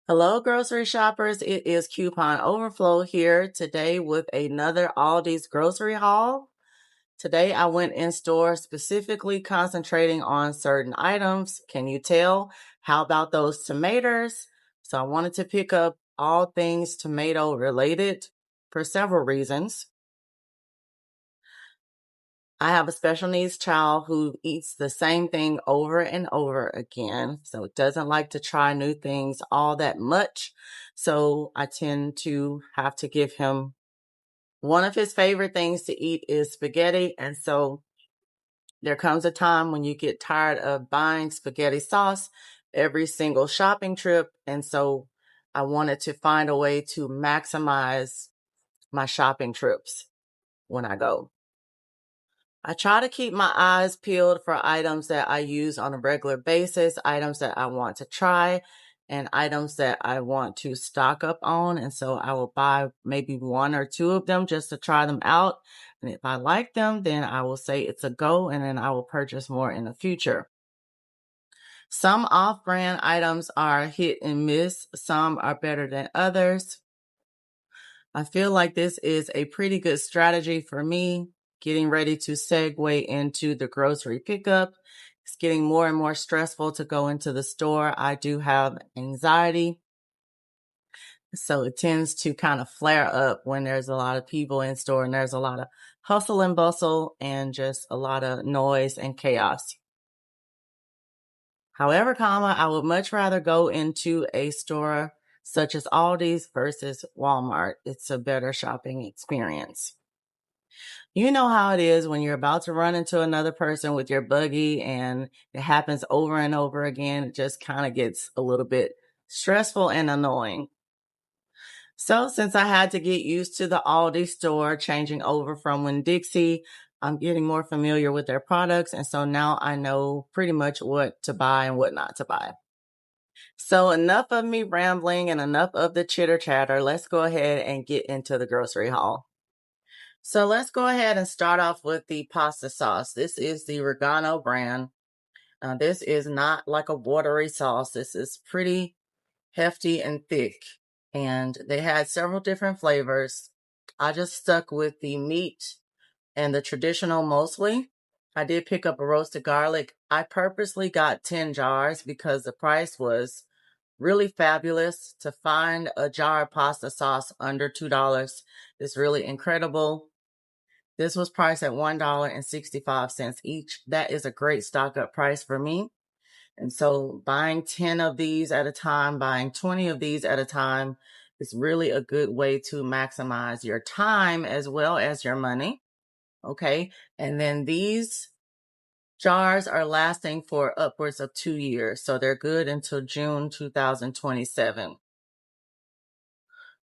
Hello, grocery shoppers. It is Coupon Overflow here today with another Aldi's grocery haul. Today I went in store specifically concentrating on certain items. Can you tell? How about those tomatoes? So I wanted to pick up all things tomato related for several reasons. I have a special needs child who eats the same thing over and over again, so doesn't like to try new things all that much. So I tend to have to give him one of his favorite things to eat is spaghetti. And so there comes a time when you get tired of buying spaghetti sauce every single shopping trip. And so I wanted to find a way to maximize my shopping trips when I go. I try to keep my eyes peeled for items that I use on a regular basis, items that I want to try, and items that I want to stock up on. And so I will buy maybe one or two of them just to try them out. And if I like them, then I will say it's a go, and then I will purchase more in the future. Some off-brand items are hit and miss. Some are better than others. I feel like this is a pretty good strategy for me, getting ready to segue into the grocery pickup. It's getting more and more stressful to go into the store. I do have anxiety, so it tends to kind of flare up when there's a lot of people in store and there's a lot of hustle and bustle and just a lot of noise and chaos. However, I would much rather go into a store such as Aldi's versus Walmart. It's a better shopping experience. You know how it is when you're about to run into another person with your buggy and it happens over and over again. It just kind of gets a little bit stressful and annoying. So since I had to get used to the Aldi store, changing over from Winn-Dixie, I'm getting more familiar with their products. And so now I know pretty much what to buy and what not to buy. So enough of me rambling and enough of the chitter chatter. Let's go ahead and get into the grocery haul. So let's go ahead and start off with the pasta sauce. This is the Regano brand. This is not like a watery sauce. This is pretty hefty and thick. And they had several different flavors. I just stuck with the meat and the traditional mostly. I did pick up a roasted garlic. I purposely got 10 jars because the price was really fabulous. To find a jar of pasta sauce under $2 is really incredible. This was priced at $1.65 each. That is a great stock up price for me. And so buying 10 of these at a time, buying 20 of these at a time is really a good way to maximize your time as well as your money. Okay. And then these jars are lasting for upwards of 2 years. So they're good until June 2027.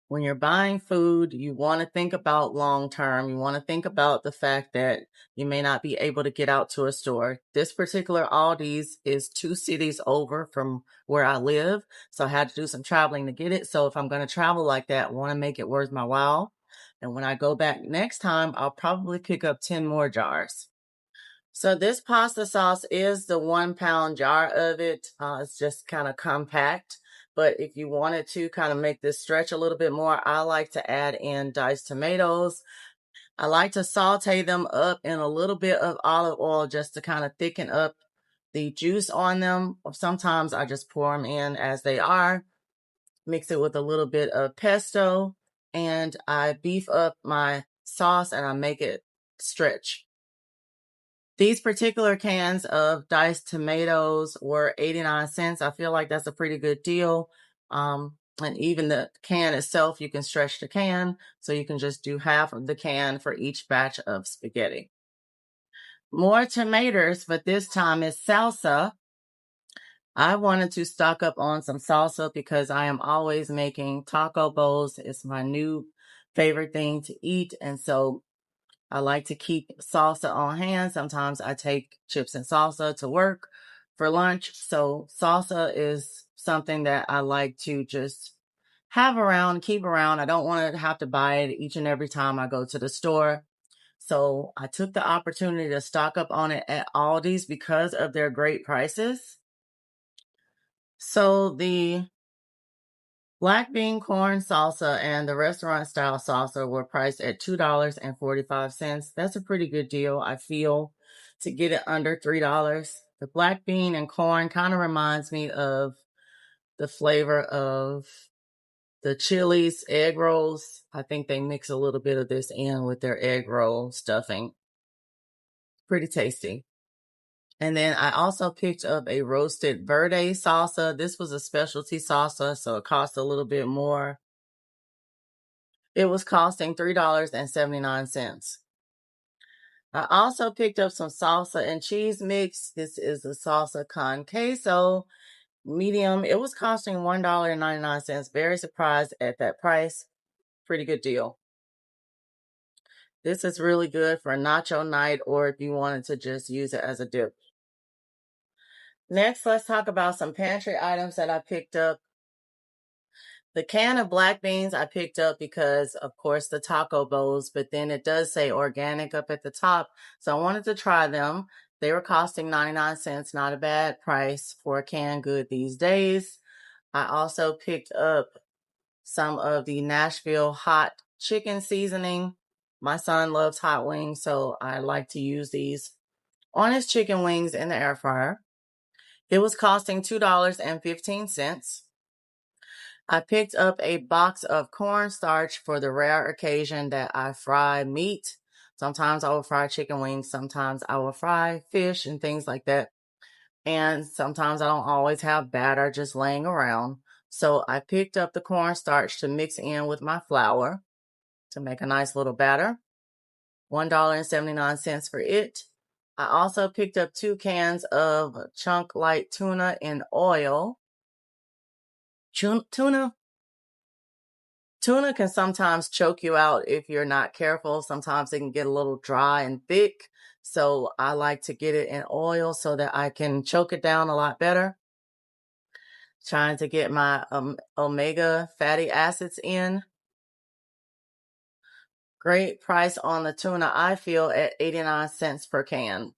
When you're buying food, you want to think about long term. You want to think about the fact that you may not be able to get out to a store. This particular Aldi's is 2 cities over from where I live. So I had to do some traveling to get it. So if I'm going to travel like that, I want to make it worth my while. And when I go back next time, I'll probably pick up 10 more jars. So this pasta sauce is the 1 pound jar of it. It's just kind of compact. But if you wanted to kind of make this stretch a little bit more, I like to add in diced tomatoes. I like to saute them up in a little bit of olive oil just to kind of thicken up the juice on them. Sometimes I just pour them in as they are, mix it with a little bit of pesto, and I beef up my sauce and I make it stretch. These particular cans of diced tomatoes were 89 cents. I feel like that's a pretty good deal. And even the can itself, you can stretch the can, so you can just do half of the can for each batch of spaghetti. More tomatoes, but this time it's salsa. I wanted to stock up on some salsa because I am always making taco bowls. It's my new favorite thing to eat. And so I like to keep salsa on hand. Sometimes I take chips and salsa to work for lunch. So salsa is something that I like to just have around, keep around. I don't want to have to buy it each and every time I go to the store. So I took the opportunity to stock up on it at Aldi's because of their great prices. So the Black bean corn salsa and the restaurant style salsa were priced at $2.45. That's a pretty good deal, I feel, to get it under $3. The black bean and corn kind of reminds me of the flavor of the Chili's egg rolls. I think they mix a little bit of this in with their egg roll stuffing. Pretty tasty. And then I also picked up a roasted verde salsa. This was a specialty salsa, so it cost a little bit more. It was costing $3.79. I also picked up some salsa and cheese mix. This is the salsa con queso medium. It was costing $1.99. Very surprised at that price. Pretty good deal. This is really good for nacho night or if you wanted to just use it as a dip. Next, let's talk about some pantry items that I picked up. The can of black beans I picked up because, of course, the taco bowls, but then it does say organic up at the top. So I wanted to try them. They were costing 99 cents, not a bad price for a canned good these days. I also picked up some of the Nashville hot chicken seasoning. My son loves hot wings, so I like to use these on his chicken wings in the air fryer. It was costing $2.15. I picked up a box of cornstarch for the rare occasion that I fry meat. Sometimes I will fry chicken wings. Sometimes I will fry fish and things like that. And sometimes I don't always have batter just laying around. So I picked up the cornstarch to mix in with my flour to make a nice little batter. $1.79 for it. I also picked up 2 cans of chunk light tuna in oil. Tuna can sometimes choke you out if you're not careful. Sometimes it can get a little dry and thick. So I like to get it in oil so that I can choke it down a lot better. Trying to get my omega fatty acids in. Great price on the tuna, I feel, at 89 cents per can.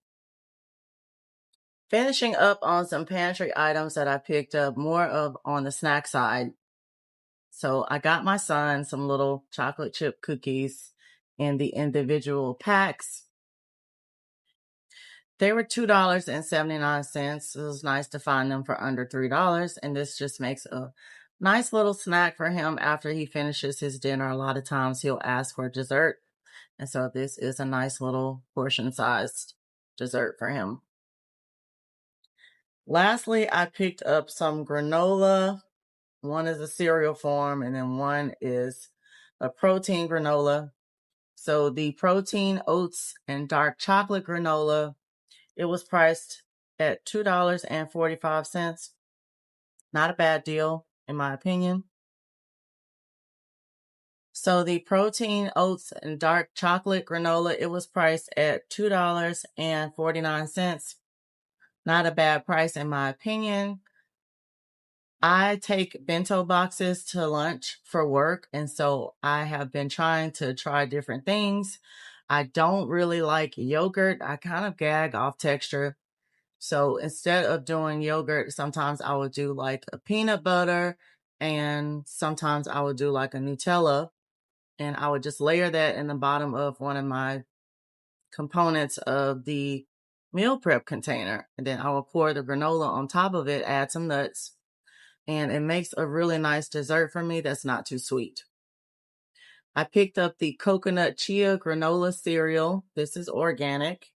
Finishing up on some pantry items that I picked up more of on the snack side. So I got my son some little chocolate chip cookies in the individual packs. They were $2.79. It was nice to find them for under $3. And this just makes a nice little snack for him after he finishes his dinner. A lot of times he'll ask for dessert. And so this is a nice little portion-sized dessert for him. Lastly, I picked up some granola. One is a cereal form, and then one is a protein granola. So the protein oats and dark chocolate granola, it was priced at $2.45. Not a bad deal, in my opinion. So the protein oats and dark chocolate granola, it was priced at $2.49. Not a bad price, in my opinion. I take bento boxes to lunch for work, and so I have been trying to try different things. I don't really like yogurt. I kind of gag off texture. So instead of doing yogurt, sometimes I would do like a peanut butter, and sometimes I would do like a Nutella, and I would just layer that in the bottom of one of my components of the meal prep container. And then I will pour the granola on top of it, add some nuts, and it makes a really nice dessert for me that's not too sweet. I picked up the coconut chia granola cereal. This is organic.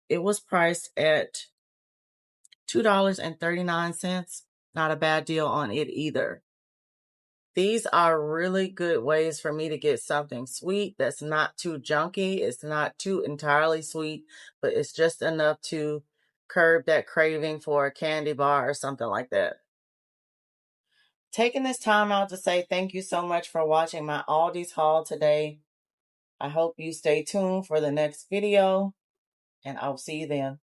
It was priced at $2.39. Not a bad deal on it either. These are really good ways for me to get something sweet that's not too junky. It's not too entirely sweet, but it's just enough to curb that craving for a candy bar or something like that. Taking this time out to say thank you so much for watching my Aldi's haul today. I hope you stay tuned for the next video, and I'll see you then.